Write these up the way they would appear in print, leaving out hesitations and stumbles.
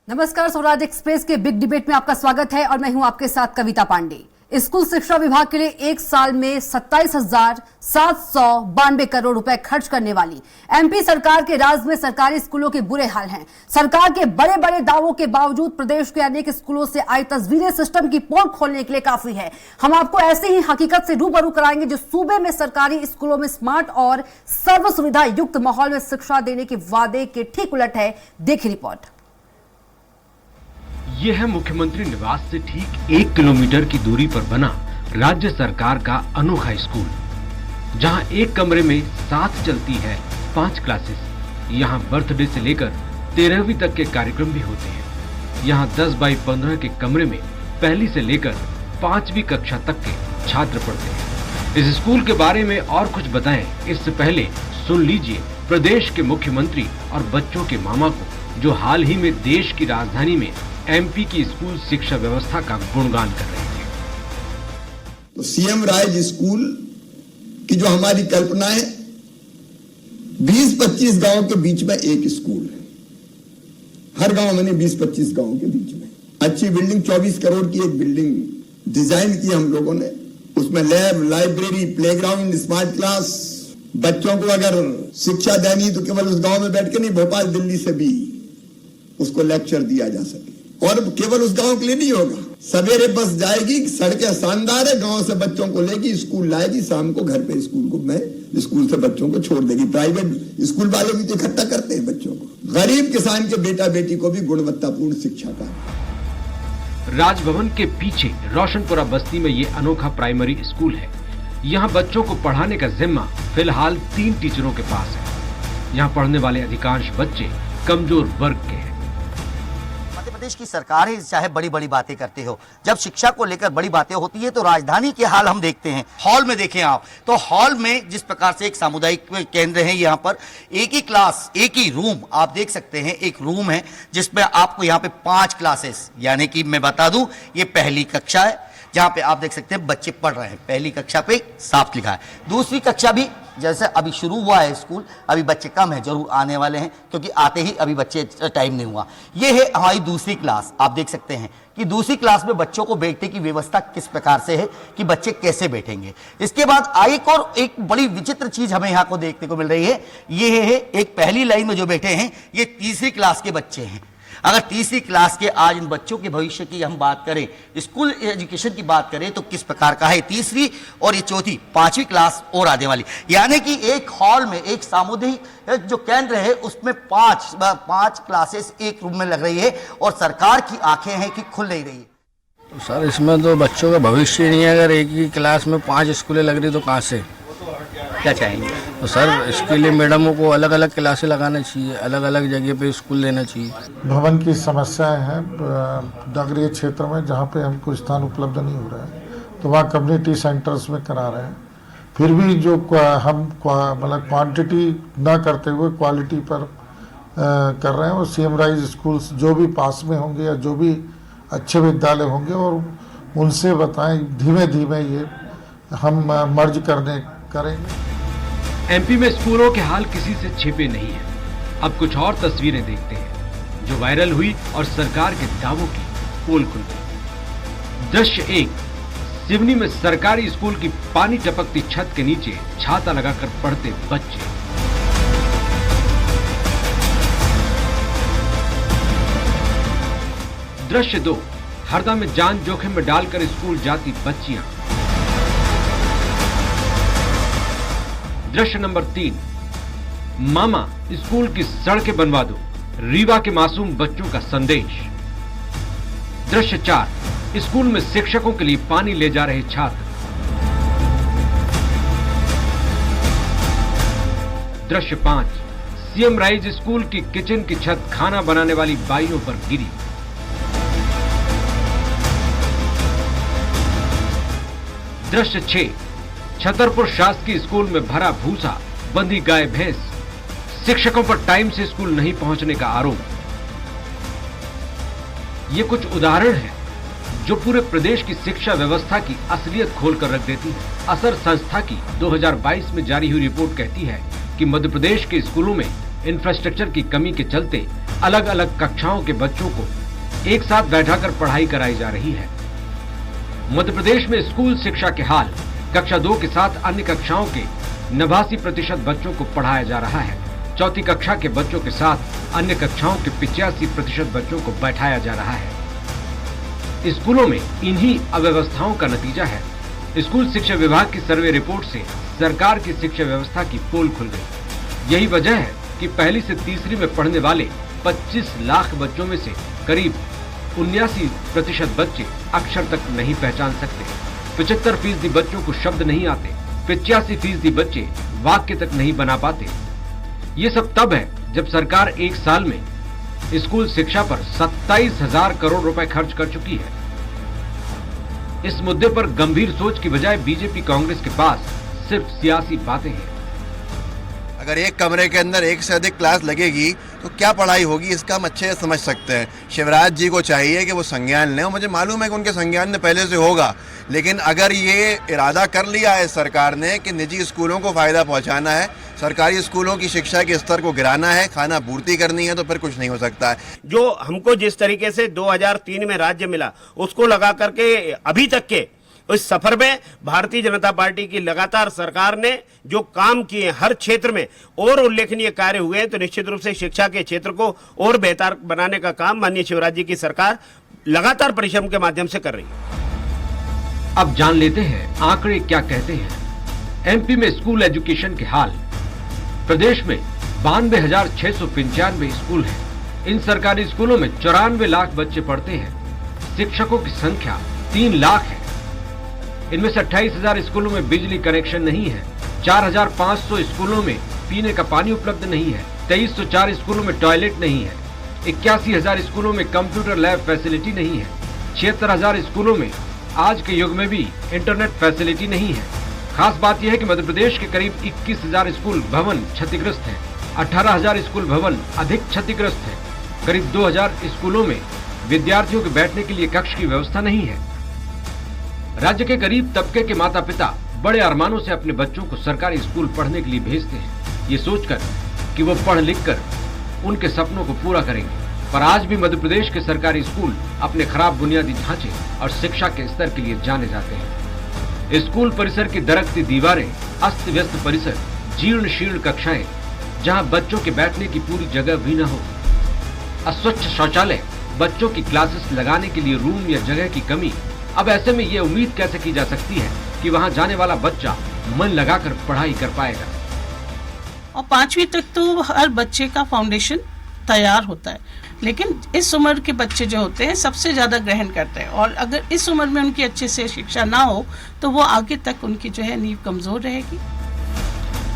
नमस्कार, स्वराज एक्सप्रेस के big debate में आपका स्वागत है और मैं हूं आपके साथ कविता पांडे। स्कूल शिक्षा विभाग के लिए एक साल में 27,792 करोड़ रुपए खर्च करने वाली एमपी सरकार के राज में सरकारी स्कूलों के बुरे हाल हैं। सरकार के बड़े बड़े दावों के बावजूद प्रदेश के अनेक स्कूलों से आई तस्वीरें सिस्टम की पोल खोलने के लिए काफी है। हम आपको ऐसे ही हकीकत से रूबरू कराएंगे जो सूबे में सरकारी स्कूलों में स्मार्ट और सर्व सुविधा युक्त माहौल में शिक्षा देने के वादे के ठीक उलट है। देखिए रिपोर्ट। यह है मुख्यमंत्री निवास से ठीक 1 किलोमीटर की दूरी पर बना राज्य सरकार का अनोखा स्कूल, जहां एक कमरे में साथ चलती है 5 क्लासेस। यहां बर्थडे से लेकर 13वीं तक के कार्यक्रम भी होते हैं। यहां 10 बाई 15 के कमरे में पहली से लेकर 5वीं कक्षा तक के छात्र पढ़ते हैं। इस स्कूल के बारे में और कुछ बताएं, इससे पहले सुन लीजिए प्रदेश के मुख्यमंत्री और बच्चों के मामा को, जो हाल ही में देश की राजधानी में एमपी की स्कूल शिक्षा व्यवस्था का गुणगान कर रहे थे। तो सीएम राइज स्कूल की जो हमारी कल्पना है, 20-25 गांव के बीच में एक स्कूल है। हर गांव में 20-25 गांव के बीच में अच्छी बिल्डिंग, 24 करोड़ की एक बिल्डिंग डिजाइन की हम लोगों ने। उसमें lab, library, playground, smart class. बच्चों को अगर शिक्षा देनी तो केवल उस गांव में बैठ के नहीं, भोपाल दिल्ली से भी उसको लेक्चर दिया जा सके। और केवल उस गांव के लिए नहीं होगा, सवेरे बस जाएगी, सड़कें शानदार है, गांव से बच्चों को लेगी, स्कूल लाएगी, शाम को घर पे स्कूल को में स्कूल से बच्चों को छोड़ देगी। प्राइवेट स्कूल वाले भी तो इकट्ठा करते हैं बच्चों को। गरीब किसान के बेटा बेटी को भी गुणवत्तापूर्ण शिक्षा का। राजभवन के पीछे रोशनपुरा बस्ती में ये अनोखा प्राइमरी स्कूल है। यहाँ बच्चों को पढ़ाने का जिम्मा फिलहाल 3 टीचरों के पास है। यहाँ पढ़ने वाले अधिकांश बच्चे कमजोर वर्ग के हैं। प्रदेश की सरकार है, चाहे बड़ी बड़ी बातें करते हो, जब शिक्षा को लेकर बड़ी बातें होती है तो राजधानी के हाल हम देखते हैं। हॉल में देखें आप, तो हॉल में जिस प्रकार से एक सामुदायिक केंद्र है, यहाँ पर एक ही क्लास, एक ही रूम आप देख सकते हैं। एक रूम है जिसमें आपको यहाँ पे 5 क्लासेस, यानी कि मैं बता दूं ये पहली कक्षा है, जहाँ पे आप देख सकते हैं बच्चे पढ़ रहे हैं। पहली कक्षा पे साफ लिखा है। दूसरी कक्षा भी जैसे अभी शुरू हुआ है स्कूल, अभी बच्चे कम हैं, जरूर आने वाले हैं क्योंकि आते ही अभी बच्चे टाइम नहीं हुआ। ये है हमारी दूसरी क्लास। आप देख सकते हैं कि दूसरी क्लास में बच्चों को बैठने की व्यवस्था किस प्रकार से है कि बच्चे कैसे बैठेंगे। इसके बाद एक बड़ी विचित्र चीज हमें यहाँ को देखने को मिल रही है। ये है एक पहली लाइन में जो बैठे हैं, ये तीसरी क्लास के बच्चे हैं। अगर तीसरी क्लास के आज इन बच्चों के भविष्य की हम बात करें, स्कूल एजुकेशन की बात करें तो किस प्रकार का है। तीसरी और ये चौथी, 5वीं क्लास और आने वाली, यानी कि एक हॉल में एक सामुदायिक जो केंद्र है उसमें 5 क्लासेस एक रूम में लग रही है और सरकार की आंखें हैं कि खुल नहीं रही है। तो सर इसमें तो बच्चों का भविष्य ही नहीं है। अगर एक ही क्लास में 5 स्कूलें लग रही तो कहाँ से, क्या चाहेंगे? तो सर इसके लिए मैडमों को अलग अलग क्लासें लगाना चाहिए, अलग अलग जगह पे स्कूल देना चाहिए। भवन की समस्याएं हैं नगरीय क्षेत्र में, जहाँ पे हमको स्थान उपलब्ध नहीं हो रहा है, तो वहाँ कम्युनिटी सेंटर्स में करा रहे हैं। फिर भी जो हम मतलब क्वांटिटी ना करते हुए क्वालिटी पर कर रहे हैं। और सीएम राइज स्कूल्स जो भी पास में होंगे या जो भी अच्छे विद्यालय होंगे और उनसे बताएं, धीमे धीमे ये हम मर्ज करेंगे। एमपी में स्कूलों के हाल किसी से छिपे नहीं है। अब कुछ और तस्वीरें देखते हैं जो वायरल हुई और सरकार के दावों की पोल खुल गई। दृश्य 1, सिवनी में सरकारी स्कूल की पानी टपकती छत के नीचे छाता लगाकर पढ़ते बच्चे। दृश्य 2, हरदा में जान जोखिम में डालकर स्कूल जाती बच्चियां। दृश्य नंबर 3, मामा स्कूल की सड़कें बनवा दो, रीवा के मासूम बच्चों का संदेश। दृश्य 4, स्कूल में शिक्षकों के लिए पानी ले जा रहे छात्र। दृश्य 5, सीएम राइज स्कूल की किचन की छत खाना बनाने वाली बाइयों पर गिरी। दृश्य 6, छतरपुर शासकीय स्कूल में भरा भूसा, बंधी गाय भैंस, शिक्षकों पर टाइम से स्कूल नहीं पहुंचने का आरोप। ये कुछ उदाहरण हैं जो पूरे प्रदेश की शिक्षा व्यवस्था की असलियत खोलकर रख देती है। असर संस्था की 2022 में जारी हुई रिपोर्ट कहती है कि मध्य प्रदेश के स्कूलों में इंफ्रास्ट्रक्चर की कमी के चलते अलग अलग कक्षाओं के बच्चों को एक साथ बैठाकर पढ़ाई कराई जा रही है। मध्य प्रदेश में स्कूल शिक्षा के हाल, कक्षा 2 के साथ अन्य कक्षाओं के 89% बच्चों को पढ़ाया जा रहा है। चौथी कक्षा के बच्चों के साथ अन्य कक्षाओं के 85% बच्चों को बैठाया जा रहा है। स्कूलों में इन्हीं अव्यवस्थाओं का नतीजा है। स्कूल शिक्षा विभाग की सर्वे रिपोर्ट से सरकार की शिक्षा व्यवस्था की पोल खुल गई। यही वजह है कि पहली से तीसरी में पढ़ने वाले 25 लाख बच्चों में से करीब 79% बच्चे अक्षर तक नहीं पहचान सकते। 75% बच्चों को शब्द नहीं आते। 85% बच्चे वाक्य तक नहीं बना पाते। ये सब तब है जब सरकार एक साल में स्कूल शिक्षा पर 27,000 करोड़ रुपए खर्च कर चुकी है। इस मुद्दे पर गंभीर सोच की बजाय बीजेपी कांग्रेस के पास सिर्फ सियासी बातें हैं। अगर एक कमरे के अंदर एक से अधिक क्लास लगेगी तो क्या पढ़ाई होगी, इसका हम अच्छे से समझ सकते हैं। शिवराज जी को चाहिए कि वो संज्ञान लें, और मुझे मालूम है कि उनके संज्ञान में पहले से होगा, लेकिन अगर ये इरादा कर लिया है सरकार ने कि निजी स्कूलों को फायदा पहुंचाना है, सरकारी स्कूलों की शिक्षा के स्तर को गिराना है, खाना पूर्ति करनी है, तो फिर कुछ नहीं हो सकता है। जो हमको जिस तरीके से 2003 में राज्य मिला उसको लगा करके अभी तक के इस सफर में भारतीय जनता पार्टी की लगातार सरकार ने जो काम किए हर क्षेत्र में और उल्लेखनीय कार्य हुए हैं, तो निश्चित रूप से शिक्षा के क्षेत्र को और बेहतर बनाने का काम माननीय शिवराज जी की सरकार लगातार परिश्रम के माध्यम से कर रही है। अब जान लेते हैं आंकड़े क्या कहते हैं। एमपी में स्कूल एजुकेशन के हाल। प्रदेश में 92,695 स्कूल हैं। इन सरकारी स्कूलों में 94 लाख बच्चे पढ़ते हैं। शिक्षकों की संख्या 3 लाख है। इनमें से 28,000 स्कूलों में बिजली कनेक्शन नहीं है। 4,500 स्कूलों में पीने का पानी उपलब्ध नहीं है। 2304 स्कूलों में टॉयलेट नहीं है। 81,000 स्कूलों में कंप्यूटर लैब फैसिलिटी नहीं है। 76,000 स्कूलों में आज के युग में भी इंटरनेट फैसिलिटी नहीं है। खास बात यह है कि मध्य प्रदेश के करीब 21,000 स्कूल भवन क्षतिग्रस्त हैं। 18,000 स्कूल भवन अधिक क्षतिग्रस्त हैं। करीब 2,000 स्कूलों में विद्यार्थियों के बैठने के लिए कक्ष की व्यवस्था नहीं है। राज्य के गरीब तबके के माता पिता बड़े अरमानों से अपने बच्चों को सरकारी स्कूल पढ़ने के लिए भेजते हैं, ये सोचकर कि वो पढ़ लिख कर उनके सपनों को पूरा करेंगे। पर आज भी मध्य प्रदेश के सरकारी स्कूल अपने खराब बुनियादी ढांचे और शिक्षा के स्तर के लिए जाने जाते हैं। स्कूल परिसर की दरकती दीवारें, अस्त व्यस्त परिसर, जीर्ण शीर्ण कक्षाएं जहां बच्चों के बैठने की पूरी जगह भी न हो, अस्वच्छ शौचालय, बच्चों की क्लासेस लगाने के लिए रूम या जगह की कमी। अब ऐसे में ये उम्मीद कैसे की जा सकती है कि वहां जाने वाला बच्चा मन लगाकर पढ़ाई कर पाएगा। और 5वीं तक तो हर बच्चे का फाउंडेशन तैयार होता है, लेकिन इस उम्र के बच्चे जो होते हैं सबसे ज़्यादा ग्रहण करते हैं, और अगर इस उम्र में उनकी अच्छे से शिक्षा ना हो तो वो आगे तक उनकी जो है नींव कमज़ोर रहेगी।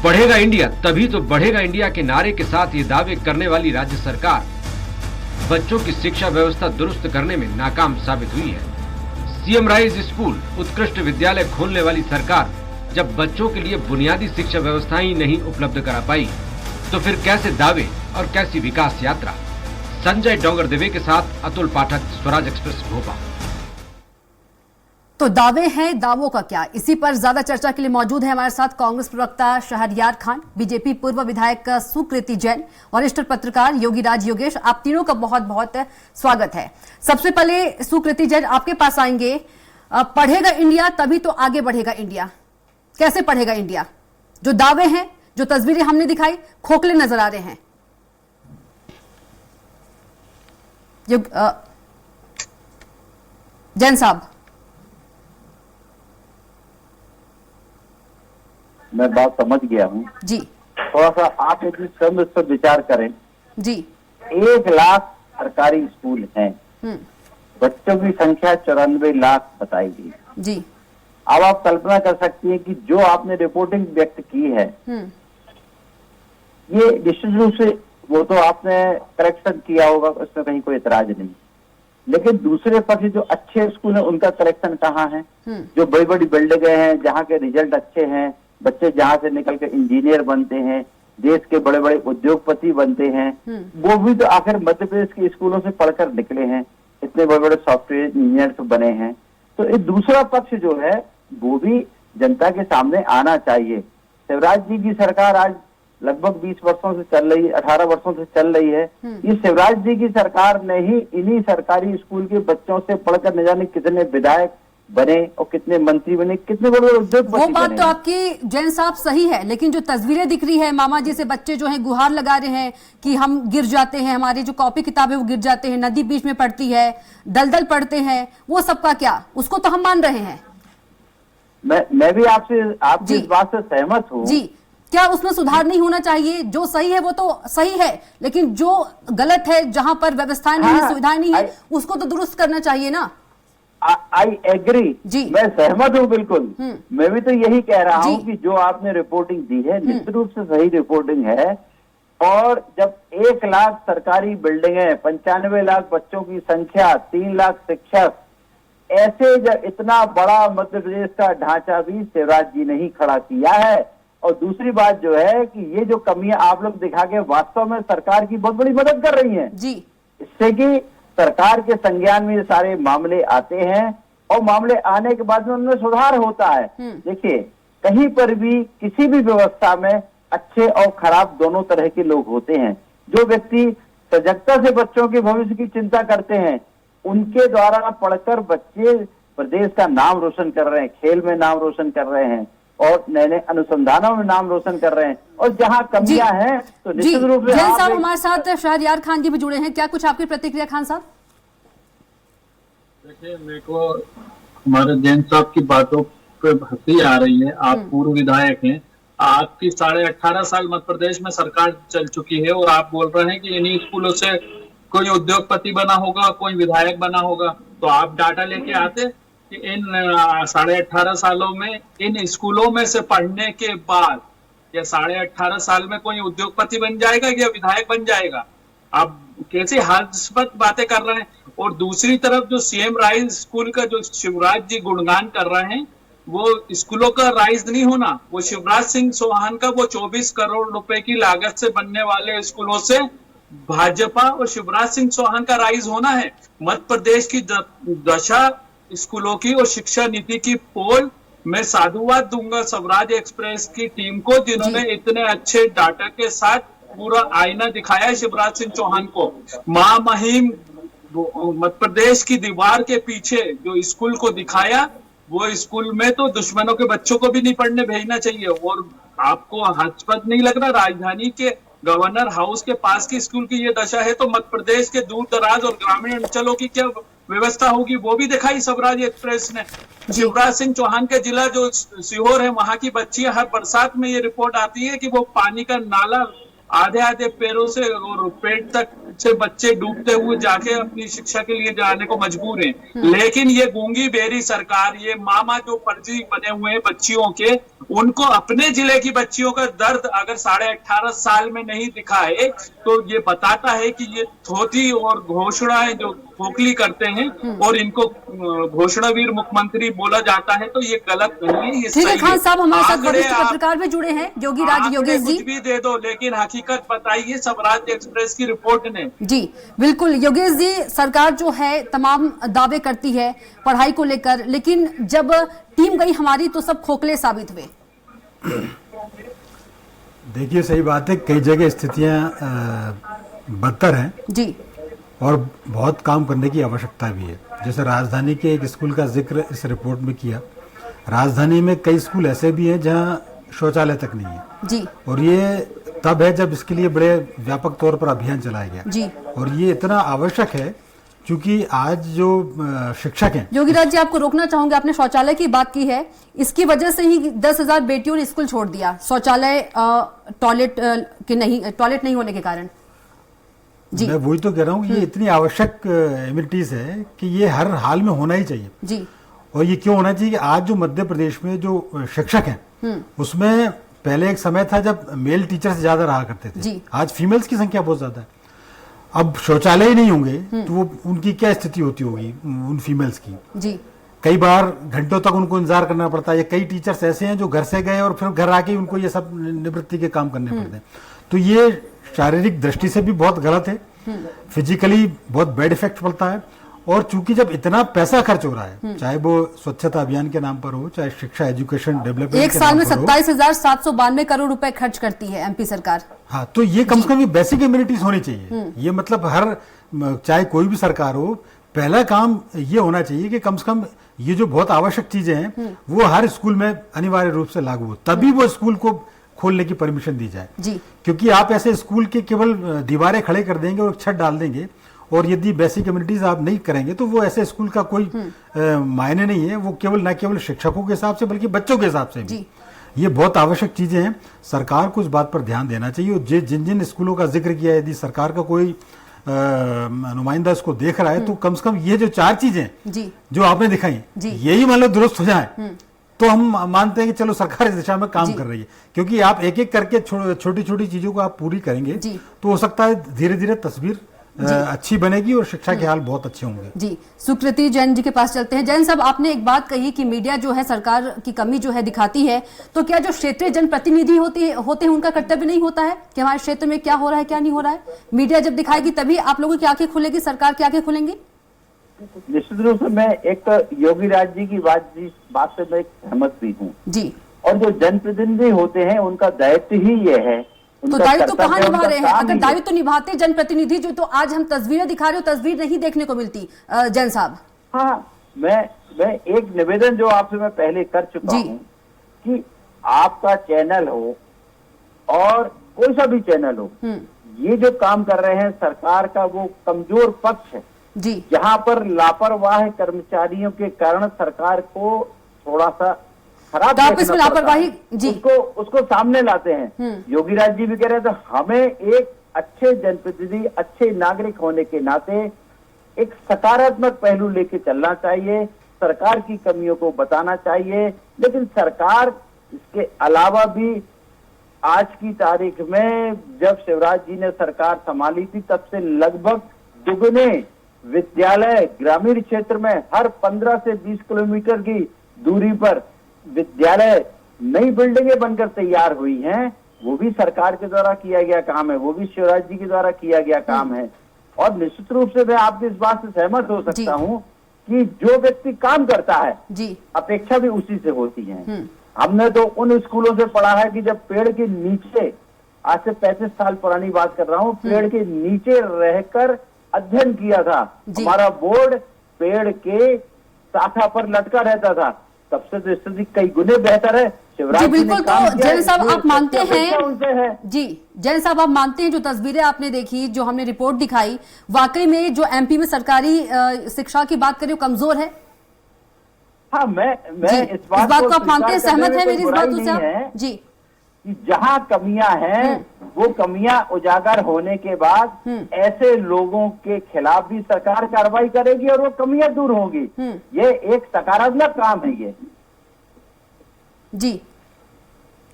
पढ़ेगा इंडिया तभी तो बढ़ेगा इंडिया के नारे के साथ ये दावे करने वाली राज्य सरकार बच्चों की शिक्षा व्यवस्था दुरुस्त करने में नाकाम साबित हुई है। सीएम राइज स्कूल, उत्कृष्ट विद्यालय खोलने वाली सरकार जब बच्चों के लिए बुनियादी शिक्षा व्यवस्थाएं ही नहीं उपलब्ध करा पाई, तो फिर कैसे दावे और कैसी विकास यात्रा। संजय डोंगरदेवे के साथ अतुल पाठक, स्वराज एक्सप्रेस, भोपाल। तो दावे हैं, दावों का क्या, इसी पर ज्यादा चर्चा के लिए मौजूद है हमारे साथ कांग्रेस प्रवक्ता शहरयार खान, बीजेपी पूर्व विधायक सुकृति जैन, वरिष्ठ पत्रकार योगीराज योगेश। आप तीनों का बहुत बहुत स्वागत है। सबसे पहले सुकृति जैन, आपके पास आएंगे। पढ़ेगा इंडिया तभी तो आगे बढ़ेगा इंडिया, कैसे पढ़ेगा इंडिया? जो दावे हैं, जो तस्वीरें हमने दिखाई, खोखले नजर आ रहे हैं। जैन साहब, मैं बात समझ गया हूँ जी। थोड़ा सा आप यदि स्वयं इस पर विचार करें जी। 1 लाख सरकारी स्कूल हैं, बच्चों की संख्या 94 लाख बताई गई जी। अब आप कल्पना कर सकती हैं कि जो आपने रिपोर्टिंग व्यक्त की है, ये निश्चित रूप से वो तो आपने करेक्शन किया होगा, उसमें कहीं कोई एतराज नहीं, लेकिन दूसरे पक्ष जो अच्छे स्कूल हैं उनका करेक्शन कहाँ है? जो बड़ी बड़ी बिल्डिंगें हैं, जहाँ के रिजल्ट अच्छे हैं, बच्चे जहाँ से निकल के इंजीनियर बनते हैं, देश के बड़े बड़े उद्योगपति बनते हैं, वो भी तो आखिर मध्य प्रदेश के स्कूलों से पढ़कर निकले हैं, इतने बड़े बड़े सॉफ्टवेयर इंजीनियर बने हैं। तो एक दूसरा पक्ष जो है वो भी जनता के सामने आना चाहिए। शिवराज जी की सरकार आज लगभग 20 वर्षों से चल रही है, 18 वर्षों से चल रही है। ये शिवराज जी की सरकार ने ही इन्हीं सरकारी स्कूल के बच्चों से पढ़कर न जाने कितने विधायक बने और कितने मंत्री बने, कितने बड़े उद्योगपति वो बात बने। तो आपकी जैन साहब सही है, लेकिन जो तस्वीरें दिख रही है मामा जी से बच्चे जो हैं गुहार लगा रहे हैं कि हम गिर जाते हैं, हमारी जो कॉपी किताबें वो गिर जाते हैं, नदी बीच में पड़ती है, दलदल पड़ते हैं, वो सबका क्या, उसको तो हम मान रहे हैं। मैं भी आपकी इस बात से सहमत हूँ जी। क्या उसमें सुधार नहीं होना चाहिए? जो सही है वो तो सही है, लेकिन जो गलत है, जहां पर व्यवस्थाएं नहीं है, सुविधाएं नहीं है, उसको तो दुरुस्त करना चाहिए ना। आई एग्री जी, मैं सहमत हूँ बिल्कुल। मैं भी तो यही कह रहा हूँ कि जो आपने रिपोर्टिंग दी है निश्चित रूप से सही रिपोर्टिंग है। और जब 1 लाख सरकारी बिल्डिंगें, 95 लाख बच्चों की संख्या, 3 लाख शिक्षक, ऐसे जब इतना बड़ा मध्य प्रदेश का ढांचा भी शिवराज जी ने ही खड़ा किया है। और दूसरी बात जो है कि ये जो कमियां आप लोग दिखा के वास्तव में सरकार की बहुत बड़ी मदद कर रही हैं जी, इससे कि सरकार के संज्ञान में ये सारे मामले आते हैं और मामले आने के बाद में उनमें सुधार होता है। देखिए, कहीं पर भी किसी भी व्यवस्था में अच्छे और खराब दोनों तरह के लोग होते हैं। जो व्यक्ति सजगता से बच्चों के भविष्य की चिंता करते हैं, उनके द्वारा पढ़कर बच्चे प्रदेश का नाम रोशन कर रहे हैं, खेल में नाम रोशन कर रहे हैं और नए नए अनुसंधानों में नाम रोशन कर रहे हैं। और जहां कमियां हैं तो निश्चित रूप से जैन साहब हमारे साथ शहरयार खान जी भी जुड़े हैं, क्या कुछ आपकी प्रतिक्रिया खान साहब? देखिए, मेरे को हमारे जैन साहब की बातों पे हंसी आ रही है। आप पूर्व विधायक हैं, आपकी 18.5 साल मध्य प्रदेश में सरकार चल चुकी है और आप बोल रहे हैं कि इन्हीं स्कूलों से कोई उद्योगपति बना होगा, कोई विधायक बना होगा। तो आप डाटा लेके आते कि इन 18.5 सालों में इन स्कूलों में से पढ़ने के बाद या 18.5 साल में कोई उद्योगपति बन जाएगा या विधायक बन जाएगा? आप कैसे हास्यास्पद बातें कर रहे हैं। और दूसरी तरफ जो सीएम राइज स्कूल का जो शिवराज जी गुणगान कर रहे हैं, वो स्कूलों का राइज नहीं होना, वो शिवराज सिंह चौहान का वो 24 करोड़ रुपए की लागत से बनने वाले स्कूलों से भाजपा और शिवराज सिंह चौहान का राइज होना है। मध्य प्रदेश की दशा स्कूलों की और शिक्षा नीति की पोल मैं साधुवाद दूंगा स्वराज एक्सप्रेस की टीम को, जिन्होंने इतने अच्छे डाटा के साथ पूरा आईना दिखाया है शिवराज सिंह चौहान को। मां महिम मध्य प्रदेश की दीवार के पीछे जो स्कूल को दिखाया, वो स्कूल में तो दुश्मनों के बच्चों को भी नहीं पढ़ने भेजना चाहिए। और आपको हास्यास्पद नहीं लग रहा, राजधानी के गवर्नर हाउस के पास की स्कूल की ये दशा है, तो मध्य प्रदेश के दूर दराज और ग्रामीण अंचलों की क्या व्यवस्था होगी वो भी दिखाई स्वराज एक्सप्रेस ने। शिवराज सिंह चौहान के जिला जो सीहोर है, वहां की बच्चियां हर बरसात में ये रिपोर्ट आती है कि वो पानी का नाला आधे पैरों से और पेट तक से बच्चे डूबते हुए जाके अपनी शिक्षा के लिए जाने को मजबूर हैं। लेकिन ये गूंगी बेरी सरकार, ये मामा जो फर्जी बने हुए हैं बच्चियों के, उनको अपने जिले की बच्चियों का दर्द अगर 18.5 साल में नहीं दिखाए तो ये बताता है कि ये थोथी और घोषणाएं जो खोखली करते हैं और इनको घोषणावीर मुख्यमंत्री बोला जाता है, तो ये गलत नहीं है, ये ठीक है। खान साहब हमारे साथ आंकड़े वरिष्ठ पत्रकार भी जुड़े हैं, योगी राज योगेश जी। कुछ भी दे दो लेकिन हकीकत बताइए स्वराज एक्सप्रेस की रिपोर्ट ने। जी बिल्कुल योगेश जी, सरकार जो है तमाम दावे करती है पढ़ाई को लेकर, लेकिन जब टीम गई हमारी तो सब खोखले साबित हुए। देखिए, सही बात है, कई जगह स्थितियां बदतर हैं जी, और बहुत काम करने की आवश्यकता भी है। जैसे राजधानी के एक स्कूल का जिक्र इस रिपोर्ट में किया। राजधानी में कई स्कूल ऐसे भी हैं जहां शौचालय तक नहीं है जी, और ये तब है जब इसके लिए बड़े व्यापक तौर पर अभियान चलाया गया जी। और ये इतना आवश्यक है क्योंकि आज जो शिक्षक हैं। योगी राज जी, आपको रोकना चाहूंगे, आपने शौचालय की बात की है, इसकी वजह से ही 10,000 बेटियों ने स्कूल छोड़ दिया, शौचालय टॉयलेट नहीं होने के कारण। जी, मैं वही तो कह रहा हूँ, ये इतनी आवश्यक एमिनिटीज है कि ये हर हाल में होना ही चाहिए जी। और ये क्यों होना चाहिए कि आज जो मध्य प्रदेश में जो शिक्षक हैं उसमें पहले एक समय था जब मेल टीचर से ज्यादा रहा करते थे जी। आज फीमेल्स की संख्या बहुत ज्यादा है। अब शौचालय ही नहीं होंगे तो वो उनकी क्या स्थिति होती होगी उन फीमेल्स की जी। कई बार घंटों तक उनको इंतजार करना पड़ता है। कई टीचर्स ऐसे हैं जो घर से गए और फिर घर आके उनको ये सब निवृत्ति के काम करने पड़ते हैं। तो ये शारीरिक दृष्टि से भी बहुत गलत है, फिजिकली बहुत बैड इफेक्ट पड़ता है और चूंकि जब इतना पैसा खर्च हो रहा है, चाहे वो स्वच्छता अभियान के नाम पर हो, चाहे शिक्षा एजुकेशन डेवलपमेंट एक साल में 27,792 करोड़ रुपए खर्च करती है एमपी सरकार। हाँ, तो ये कम से कम बेसिक इम्यूनिटीज होनी चाहिए। ये मतलब हर, चाहे कोई भी सरकार हो, पहला काम ये होना चाहिए कि कम से कम ये जो बहुत आवश्यक चीजें हैं वो हर स्कूल में अनिवार्य रूप से लागू हो, तभी वो स्कूल को खोलने की परमिशन दी जाए जी। क्योंकि आप ऐसे स्कूल के केवल दीवारें खड़े कर देंगे और छत डाल देंगे और यदि बेसिक कम्युनिटीज आप नहीं करेंगे तो वो ऐसे स्कूल का कोई मायने नहीं है। वो केवल न केवल शिक्षकों के हिसाब से बल्कि बच्चों के हिसाब से भी ये बहुत आवश्यक चीजें हैं। सरकार को इस बात पर ध्यान देना चाहिए। और जिन जिन स्कूलों का जिक्र किया, यदि सरकार का कोई नुमाइंदा इसको देख रहा है तो कम से कम ये जो 4 चीजें जो आपने दिखाई यही मान लो दुरुस्त हो जाए तो हम मानते हैं कि चलो सरकार इस दिशा में काम कर रही है। क्योंकि आप एक एक करके छोटी छोटी चीजों को आप पूरी करेंगे तो हो सकता है धीरे धीरे तस्वीर अच्छी बनेगी और शिक्षा के हाल बहुत अच्छे होंगे। जी, सुकृति जैन जी के पास चलते हैं। जैन साहब, आपने एक बात कही कि मीडिया जो है सरकार की कमी जो है दिखाती है, तो क्या जो क्षेत्रीय जनप्रतिनिधि होते हैं उनका कर्तव्य नहीं होता है कि हमारे क्षेत्र में क्या हो रहा है क्या नहीं हो रहा है? मीडिया जब दिखाएगी तभी आप लोगों की आंखें खुलेगी, सरकार की आंखें खुलेंगी। निश्चित रूप से मैं एक योगी राज जी की बात से मैं सहमत भी हूँ जी। और जो जनप्रतिनिधि होते हैं उनका दायित्व ही ये है। तो दायित्व तो कहाँ निभा रहे हैं? अगर दायित्व तो निभाते जनप्रतिनिधि जो, तो आज हम तस्वीरें दिखा रहे हो, तस्वीर नहीं देखने को मिलती। जैन साहब, हाँ, मैं एक निवेदन जो आपसे मैं पहले कर चुका हूँ कि आपका चैनल हो और कोई सा भी चैनल हो, ये जो काम कर रहे हैं सरकार का वो कमजोर पक्ष है जी। जहाँ पर लापरवाह कर्मचारियों के कारण सरकार को थोड़ा सा खराब लापरवाही जी उसको सामने लाते हैं। योगी राज जी भी कह रहे थे हमें एक अच्छे जनप्रतिनिधि, अच्छे नागरिक होने के नाते एक सकारात्मक पहलू लेके चलना चाहिए, सरकार की कमियों को बताना चाहिए। लेकिन सरकार इसके अलावा भी आज की तारीख में जब शिवराज जी ने सरकार संभाली थी तब से लगभग दुगने विद्यालय ग्रामीण क्षेत्र में हर 15 से 20 किलोमीटर की दूरी पर विद्यालय नई बिल्डिंगें बनकर तैयार हुई हैं। वो भी सरकार के द्वारा किया गया काम है, वो भी शिवराज जी के द्वारा किया गया काम है। और निश्चित रूप से मैं आपकी इस बात से सहमत हो सकता हूँ कि जो व्यक्ति काम करता है जी, अपेक्षा भी उसी से होती है। हमने तो उन स्कूलों से पढ़ा है कि जब पेड़ के नीचे, आज से 35 साल पुरानी बात कर रहा हूँ, पेड़ के नीचे रहकर अध्ययन किया था। हमारा बोर्ड पेड़ के शाखा पर लटका रहता था। तब से तो स्थिति कई गुने बेहतर है। शिवराज जी बिल्कुल। तो जैन साहब आप मानते हैं जी, जैन साहब आप मानते हैं जो तस्वीरें आपने देखी, जो हमने रिपोर्ट दिखाई, वाकई में जो एमपी में सरकारी शिक्षा की बात करें कमजोर है? हाँ, मैं इस बात को आप मानते हैं, सहमत है मेरी इस बात से आप जी? जहाँ कमियां हैं वो कमियां उजागर होने के बाद ऐसे लोगों के खिलाफ भी सरकार कार्रवाई करेगी और वो कमियां दूर होंगी। ये एक सकारात्मक काम है ये जी।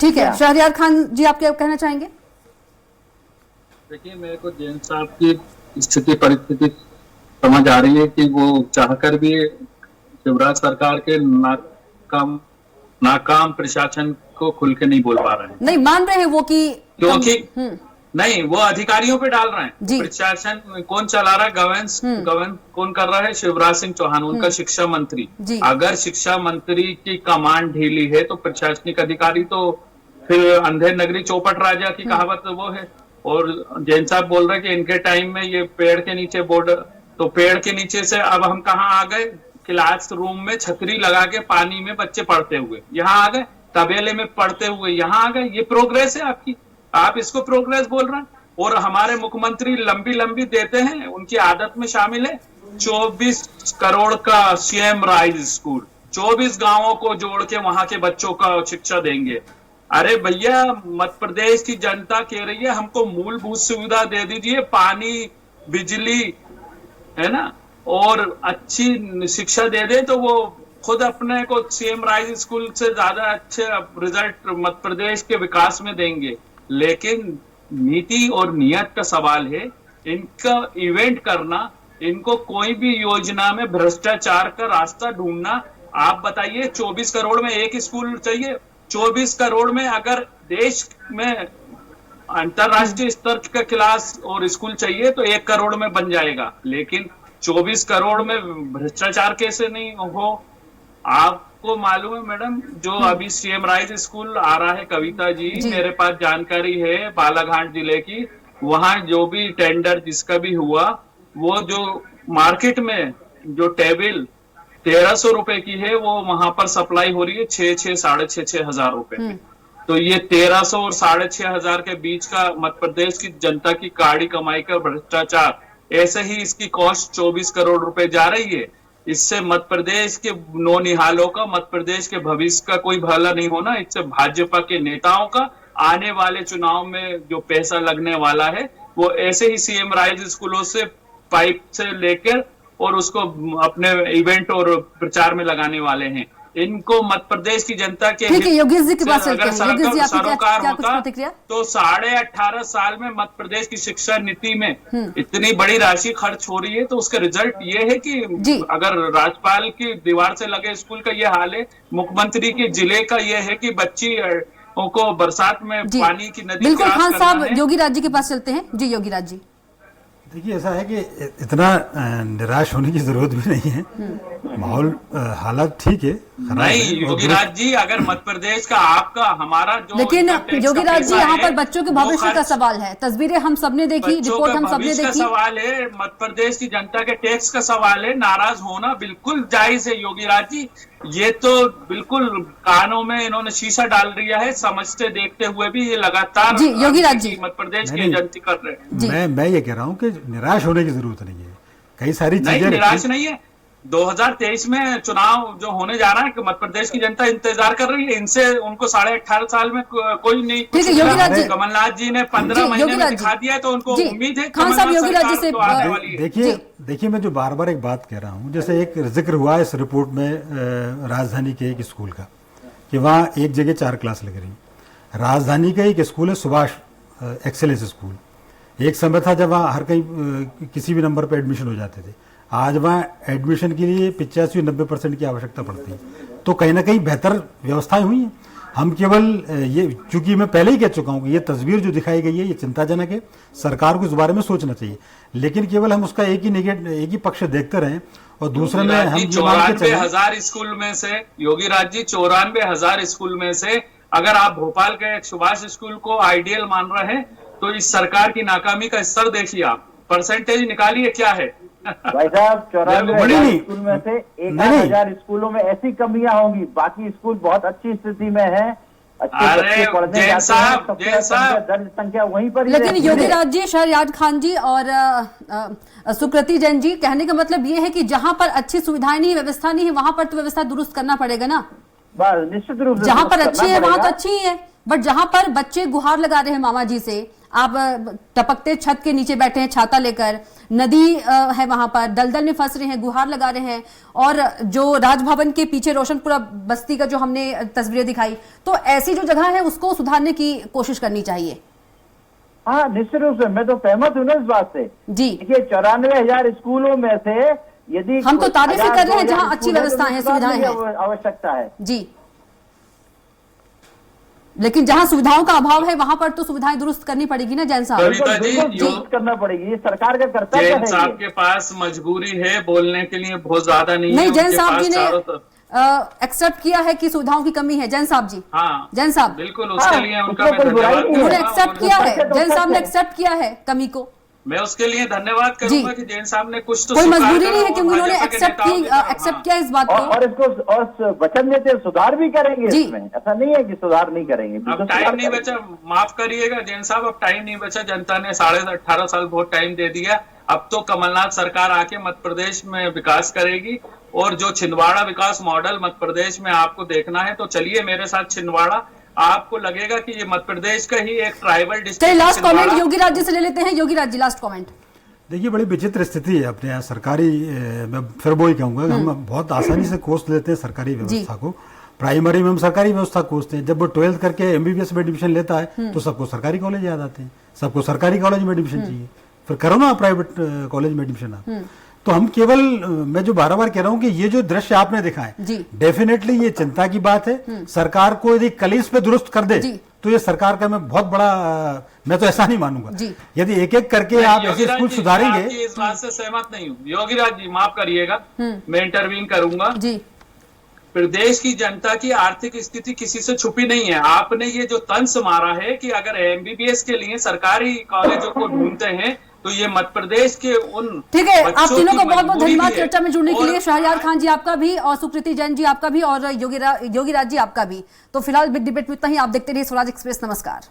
ठीक है, शहरयार खान जी आप क्या कहना चाहेंगे? देखिए, मेरे को जैन साहब की स्थिति परिस्थिति समझ आ रही है कि वो चाहकर भी शिवराज सरकार के नाकाम प्रशासन को खुल के नहीं बोल पा रहे हैं। नहीं मान रहे हैं वो कि क्योंकि नहीं, वो अधिकारियों पे डाल रहे हैं। प्रशासन कौन चला रहा है? गवर्नेंस कौन कर रहा है? शिवराज सिंह चौहान, उनका शिक्षा मंत्री। अगर शिक्षा मंत्री की कमान ढीली है तो प्रशासनिक अधिकारी तो फिर अंधेर नगरी चौपट राजा की कहावत वो है। और जैन साहब बोल रहे हैं कि इनके टाइम में ये पेड़ के नीचे बोर्ड, तो पेड़ के नीचे से अब हम कहाँ आ गए? क्लास रूम में छतरी लगा के पानी में बच्चे पढ़ते हुए यहाँ आ गए, तबेले में पढ़ते हुए यहाँ आ गए। ये प्रोग्रेस है आपकी? आप इसको प्रोग्रेस बोल रहे हैं? और हमारे मुख्यमंत्री लंबी लंबी देते हैं, उनकी आदत में शामिल है 24 करोड़ का सीएम राइज स्कूल, 24 गांवों को जोड़ के वहां के बच्चों का शिक्षा देंगे। अरे भैया, मध्य प्रदेश की जनता कह रही है हमको मूलभूत सुविधा दे दीजिए, पानी, बिजली, है ना, और अच्छी शिक्षा दे दे तो वो खुद अपने को सीएम राइज स्कूल से ज्यादा अच्छे रिजल्ट मध्य प्रदेश के विकास में देंगे। लेकिन नीति और नियत का सवाल है। इनका इवेंट करना, इनको कोई भी योजना में भ्रष्टाचार का रास्ता ढूंढना। आप बताइए, 24 करोड़ में एक स्कूल चाहिए? 24 करोड़ में अगर देश में अंतरराष्ट्रीय स्तर का क्लास और स्कूल चाहिए तो 1 करोड़ में बन जाएगा। लेकिन 24 करोड़ में भ्रष्टाचार कैसे नहीं हो? आपको मालूम है मैडम, जो अभी सीएम राइज स्कूल आ रहा है कविता जी, मेरे पास जानकारी है बालाघाट जिले की, वहां जो भी टेंडर जिसका भी हुआ, वो जो मार्केट में जो टेबल 1300 रुपए की है, वो वहां पर सप्लाई हो रही है 6,500 हजार रुपए में। तो ये 1300 और 6,500 के बीच का मध्य प्रदेश की जनता की काड़ी कमाई का भ्रष्टाचार, ऐसे ही इसकी कॉस्ट 24 करोड़ रुपए जा रही है। इससे मध्य प्रदेश के नौनिहालों का, मध्य प्रदेश के भविष्य का कोई भला नहीं होना। इससे भाजपा के नेताओं का आने वाले चुनाव में जो पैसा लगने वाला है, वो ऐसे ही सीएम राइज स्कूलों से पाइप से लेकर और उसको अपने इवेंट और प्रचार में लगाने वाले हैं। इनको मध्य प्रदेश की जनता के ठीक है, योगेश जी के पास चलते हैं। योगेश जी, आपकी सरोकार क्या कुछ होता प्रतिक्रिया? तो 18.5 साल में मध्य प्रदेश की शिक्षा नीति में इतनी बड़ी राशि खर्च हो रही है, तो उसका रिजल्ट ये है कि अगर राज्यपाल की दीवार से लगे स्कूल का ये हाल है, मुख्यमंत्री के जिले का ये है कि बच्ची को बरसात में पानी की नदी बिल्कुल। खान साहब, योगी राज जी के पास चलते हैं। जी योगी राज जी, देखिए ऐसा है कि इतना निराश होने की जरूरत भी नहीं है, माहौल हालात ठीक है। नहीं योगी राज जी, अगर मध्य प्रदेश का आपका हमारा जो, लेकिन योगी राज जी यहाँ पर बच्चों के भविष्य का सवाल है। तस्वीरें हम सबने देखी, रिपोर्ट हम सबने देखी। सवाल है मध्य प्रदेश की जनता के टैक्स का सवाल है। नाराज होना बिल्कुल जायज है योगी राज जी। ये तो बिल्कुल कानों में इन्होंने शीशा डाल दिया है, समझते देखते हुए भी ये लगातार जी योगी राज जी मध्य प्रदेश की एजेंसी कर रहे हैं। मैं ये कह रहा हूँ कि निराश होने की जरूरत नहीं है, कई सारी चीजें निराश नहीं है। 2023 में चुनाव जो होने जा रहा है कि मध्य प्रदेश की जनता इंतजार कर रही है, इनसे उनको 18.5 साल में कोई नहीं। कमलनाथ जी ने 15 महीने में दिखा दिया है, तो उनको उम्मीद है खान साहब योगी राज जी से। देखिए मैं जो बार बार एक बात कह रहा हूँ, जैसे एक जिक्र हुआ इस रिपोर्ट में राजधानी के एक स्कूल का, कि वहाँ एक जगह 4 क्लास लग रही। राजधानी का एक स्कूल है सुभाष एक्सेलेंस स्कूल। एक समय था जब वहाँ हर कहीं किसी भी नंबर पर एडमिशन हो जाते थे। आज वहाँ एडमिशन के लिए 85-90% की आवश्यकता पड़ती है। तो कहीं ना कहीं बेहतर व्यवस्थाएं हुई हैं। हम केवल ये, चूंकि मैं पहले ही कह चुका हूँ कि ये तस्वीर जो दिखाई गई है ये चिंताजनक है, सरकार को इस बारे में सोचना चाहिए। लेकिन केवल हम उसका एक ही पक्ष देखते रहें और दूसरे में हम 94,000 स्कूल में से, योगी राज जी 94,000 स्कूल में से अगर आप भोपाल के एक सुभाष स्कूल को आइडियल मान रहे हैं, तो इस सरकार की नाकामी का स्तर देखिए, आप परसेंटेज निकालिए क्या है। भाई साहब 94,000 स्कूल में से 1,000 स्कूलों में ऐसी कमियां होंगी, बाकी स्कूल बहुत अच्छी स्थिति में है, अच्छे बच्चे पढ़ने जाते हैं, सबसे दर्ज संख्या वहीं पर। लेकिन योगी राज जी, शहरयार खान जी और सुकृति जैन जी, कहने का मतलब ये है कि जहां पर अच्छी सुविधाएं नहीं, व्यवस्था नहीं है, वहां पर तो व्यवस्था दुरुस्त करना पड़ेगा ना। निश्चित रूप से जहां पर अच्छी है वहां तो अच्छी ही है, बट जहां पर बच्चे गुहार लगा रहे हैं मामा जी से, आप टपकते छत के नीचे बैठे हैं छाता लेकर, नदी है वहां पर, दलदल में फंस रहे हैं, गुहार लगा रहे हैं, और जो राजभवन के पीछे रोशनपुरा बस्ती का जो हमने तस्वीरें दिखाई, तो ऐसी जो जगह है उसको सुधारने की कोशिश करनी चाहिए। हाँ निश्चित रूप से, मैं तो सहमत हूँ ना इस बात से जी। देखिए 94,000 स्कूलों में से यदि हम तो तारीफें कर रहे हैं जहाँ अच्छी व्यवस्था है, सुविधाएं हैं, आवश्यकता है जी, लेकिन जहां सुविधाओं का अभाव है वहां पर तो सुविधाएं दुरुस्त करनी पड़ेगी ना। जैन साहब दुरुस्त करना पड़ेगी, ये सरकार का कर्तव्य है। जैन साहब के पास मजबूरी है, बोलने के लिए बहुत ज्यादा नहीं। जैन साहब जी ने एक्सेप्ट किया है कि सुविधाओं की कमी है। जैन साहब जी, हाँ जैन साहब बिल्कुल, उसके लिए उनका मैं धन्यवाद, उन्होंने एक्सेप्ट किया है, जैन साहब ने एक्सेप्ट किया है कमी को, मैं उसके लिए धन्यवाद करूंगा कि जैन साहब ने कुछ तो कोई मजबूरी नहीं है, क्योंकि उन्होंने एक्सेप्ट किया इस बात को, और इसको और वचन देते सुधार भी करेंगे इसमें, ऐसा नहीं है कि सुधार नहीं करेंगे। अब टाइम नहीं बचा, माफ करिएगा जैन साहब, अब टाइम नहीं बचा, जनता ने 18.5 साल बहुत टाइम दे दिया। अब तो कमलनाथ सरकार आके मध्य प्रदेश में विकास करेगी, और जो छिंदवाड़ा विकास मॉडल मध्य प्रदेश में आपको देखना है तो चलिए मेरे साथ छिंदवाड़ा, आपको लगेगा कि ये मध्य प्रदेश का ही एक ट्राइबल डिस्ट्रिक्ट। लास्ट कमेंट योगी राज जी से ले लेते हैं। योगी राज जी, लास्ट कमेंट। देखिए बड़ी विचित्र स्थिति है अपने यहाँ सरकारी, मैं फिर वो ही कहूँगा, हम बहुत आसानी से कोस लेते हैं सरकारी व्यवस्था को। प्राइमरी में हम सरकारी व्यवस्था कोसते हैं, जब वो 12th करके MBBS में एडमिशन लेता है तो सबको सरकारी कॉलेज याद आते हैं, सबको सरकारी कॉलेज में एडमिशन चाहिए, फिर करो ना प्राइवेट कॉलेज में एडमिशन आप। तो हम केवल, मैं जो बार बार कह रहा हूं कि ये जो दृश्य आपने दिखाए, डेफिनेटली ये चिंता की बात है। सरकार को यदि कलीस पे दुरुस्त कर दे तो ये सरकार का मैं बहुत बड़ा मैं तो ऐसा नहीं मानूंगा। जी। यदि एक एक करके आप ऐसे स्कूल सुधारेंगे। इस बात से सहमत नहीं हूँ योगीराज जी, माफ करिएगा मैं इंटरवीन करूंगा जी। प्रदेश की जनता की आर्थिक स्थिति किसी से छुपी नहीं है। आपने ये जो तंज मारा है कि अगर एमबीबीएस के लिए सरकारी कॉलेजों को ढूंढते हैं तो ये मध्य प्रदेश के उन ठीक है, आप तीनों को बहुत बहुत मजबूरी धन्यवाद भी है। चर्चा में जुड़ने के और लिए। शहरयार खान जी आपका भी, और सुकृति जैन जी आपका भी, और योगीराज जी आपका भी। तो फिलहाल बिग डिबेट में इतना ही। आप देखते रहिए स्वराज एक्सप्रेस। नमस्कार।